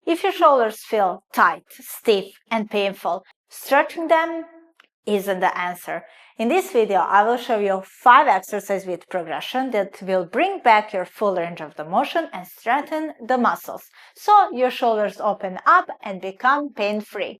If your shoulders feel tight, stiff, and painful, stretching them isn't the answer. In this video, I will show you 5 exercises with progression that will bring back your full range of the motion and strengthen the muscles, so your shoulders open up and become pain-free.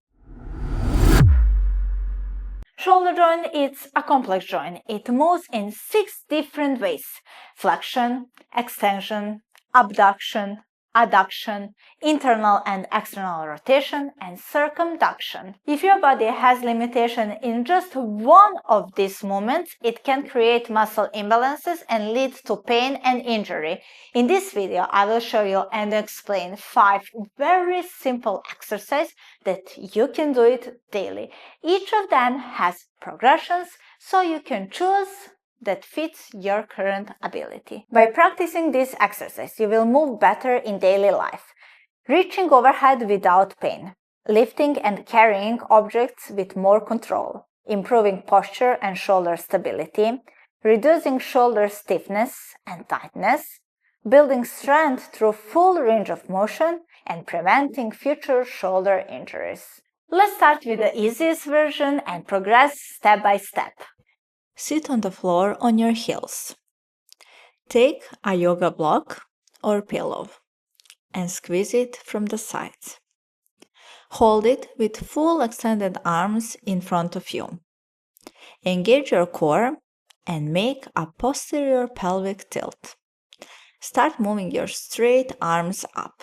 Shoulder joint is a complex joint. It moves in 6 different ways: flexion, extension, abduction, adduction, internal and external rotation, and circumduction. If your body has limitation in just one of these movements, it can create muscle imbalances and lead to pain and injury. In this video, I will show you and explain 5 very simple exercises that you can do it daily. Each of them has progressions, so you can choose that fits your current ability. By practicing this exercise, you will move better in daily life, reaching overhead without pain, lifting and carrying objects with more control, improving posture and shoulder stability, reducing shoulder stiffness and tightness, building strength through full range of motion, and preventing future shoulder injuries. Let's start with the easiest version and progress step by step. Sit on the floor on your heels. Take a yoga block or pillow and squeeze it from the sides. Hold it with full extended arms in front of you. Engage your core and make a posterior pelvic tilt. Start moving your straight arms up.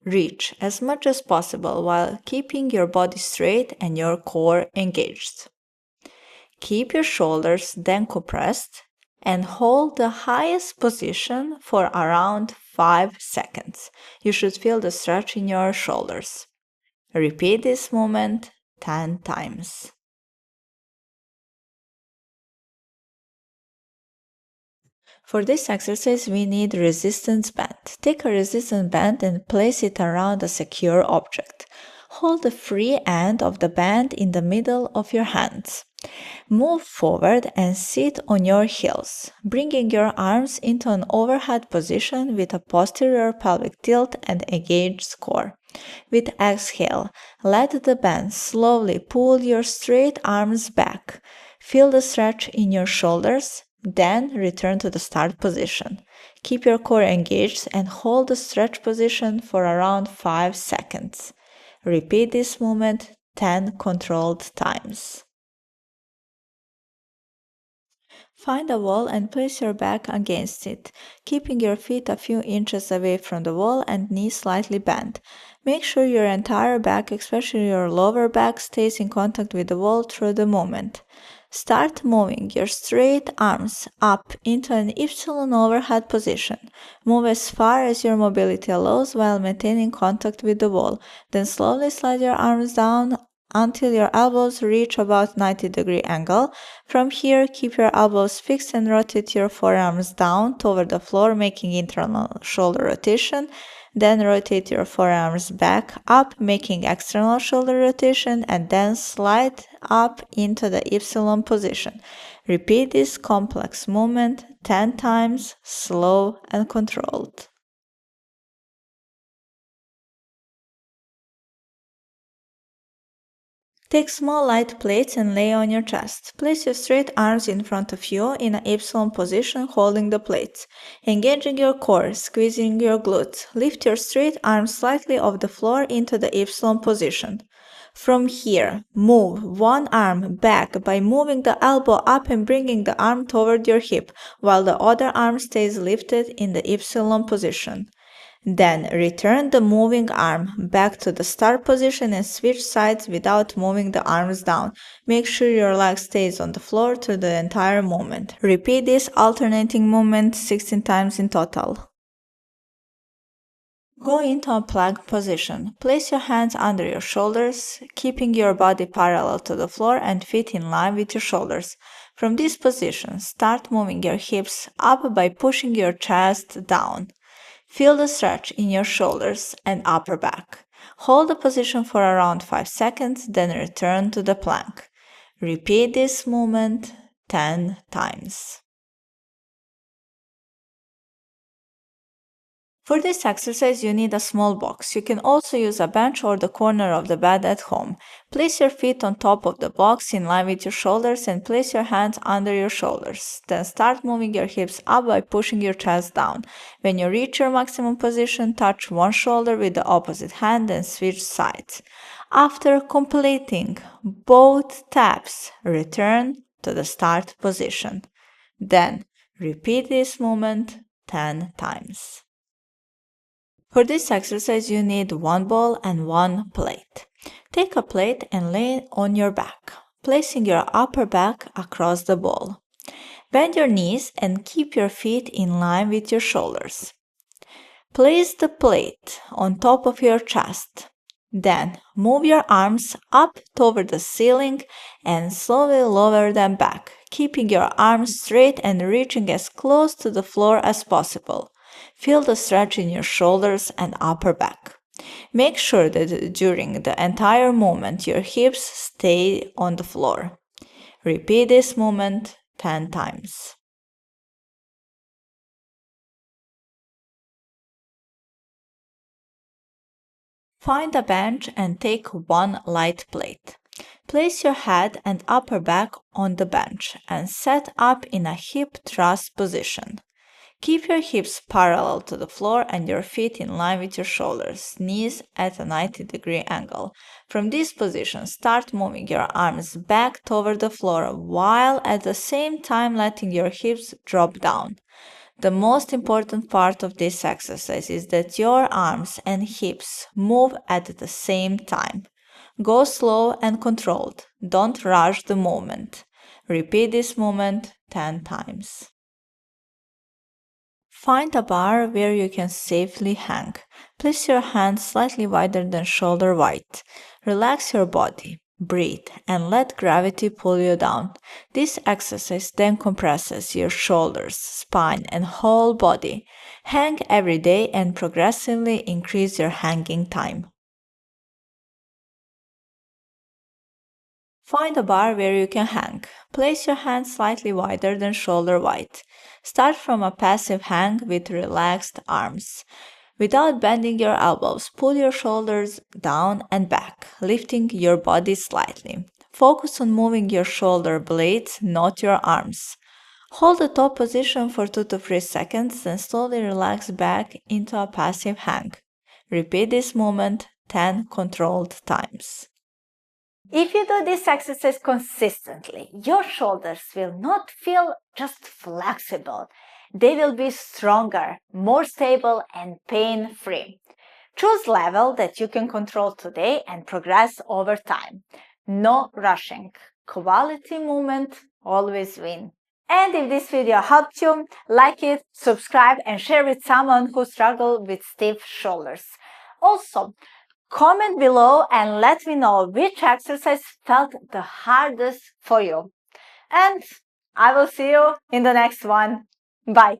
Reach as much as possible while keeping your body straight and your core engaged. Keep your shoulders then compressed and hold the highest position for around 5 seconds. You should feel the stretch in your shoulders. Repeat this movement 10 times. For this exercise, we need resistance band. Take a resistance band and place it around a secure object. Hold the free end of the band in the middle of your hands. Move forward and sit on your heels, bringing your arms into an overhead position with a posterior pelvic tilt and engaged core. With exhale, let the band slowly pull your straight arms back. Feel the stretch in your shoulders, then return to the start position. Keep your core engaged and hold the stretch position for around 5 seconds. Repeat this movement 10 controlled times. Find a wall and place your back against it, keeping your feet a few inches away from the wall and knees slightly bent. Make sure your entire back, especially your lower back, stays in contact with the wall through the movement. Start moving your straight arms up into an epsilon overhead position. Move as far as your mobility allows while maintaining contact with the wall. Then slowly slide your arms down until your elbows reach about 90-degree angle. From here, keep your elbows fixed and rotate your forearms down toward the floor, making internal shoulder rotation. Then rotate your forearms back up, making external shoulder rotation, and then slide up into the epsilon position. Repeat this complex movement 10 times, slow and controlled. Take small light plates and lay on your chest. Place your straight arms in front of you in an epsilon position, holding the plates. Engaging your core, squeezing your glutes. Lift your straight arms slightly off the floor into the epsilon position. From here, move one arm back by moving the elbow up and bringing the arm toward your hip, while the other arm stays lifted in the epsilon position. Then return the moving arm back to the start position and switch sides without moving the arms down. Make sure your leg stays on the floor through the entire movement. Repeat this alternating movement 16 times in total. Go into a plank position. Place your hands under your shoulders, keeping your body parallel to the floor and feet in line with your shoulders. From this position, start moving your hips up by pushing your chest down. Feel the stretch in your shoulders and upper back. Hold the position for around 5 seconds, then return to the plank. Repeat this movement 10 times. For this exercise, you need a small box. You can also use a bench or the corner of the bed at home. Place your feet on top of the box in line with your shoulders and place your hands under your shoulders. Then start moving your hips up by pushing your chest down. When you reach your maximum position, touch one shoulder with the opposite hand and switch sides. After completing both taps, return to the start position. Then repeat this movement 10 times. For this exercise, you need one ball and one plate. Take a plate and lay it on your back, placing your upper back across the ball. Bend your knees and keep your feet in line with your shoulders. Place the plate on top of your chest. Then move your arms up toward the ceiling and slowly lower them back, keeping your arms straight and reaching as close to the floor as possible. Feel the stretch in your shoulders and upper back. Make sure that during the entire movement your hips stay on the floor. Repeat this movement 10 times. Find a bench and take one light plate. Place your head and upper back on the bench and set up in a hip thrust position. Keep your hips parallel to the floor and your feet in line with your shoulders, knees at a 90-degree angle. From this position, start moving your arms back toward the floor while at the same time letting your hips drop down. The most important part of this exercise is that your arms and hips move at the same time. Go slow and controlled. Don't rush the movement. Repeat this movement 10 times. Find a bar where you can safely hang. Place your hands slightly wider than shoulder width. Relax your body. Breathe and let gravity pull you down. This exercise then compresses your shoulders, spine, and whole body. Hang every day and progressively increase your hanging time. Find a bar where you can hang. Place your hands slightly wider than shoulder width. Start from a passive hang with relaxed arms. Without bending your elbows, pull your shoulders down and back, lifting your body slightly. Focus on moving your shoulder blades, not your arms. Hold the top position for 2 to 3 seconds, then slowly relax back into a passive hang. Repeat this movement 10 controlled times. If you do this exercise consistently, your shoulders will not feel just flexible. They will be stronger, more stable, and pain-free. Choose level that you can control today and progress over time. No rushing. Quality movement always win. And if this video helped you, like it, subscribe, and share with someone who struggles with stiff shoulders. Also, comment below and let me know which exercise felt the hardest for you. And I will see you in the next one. Bye.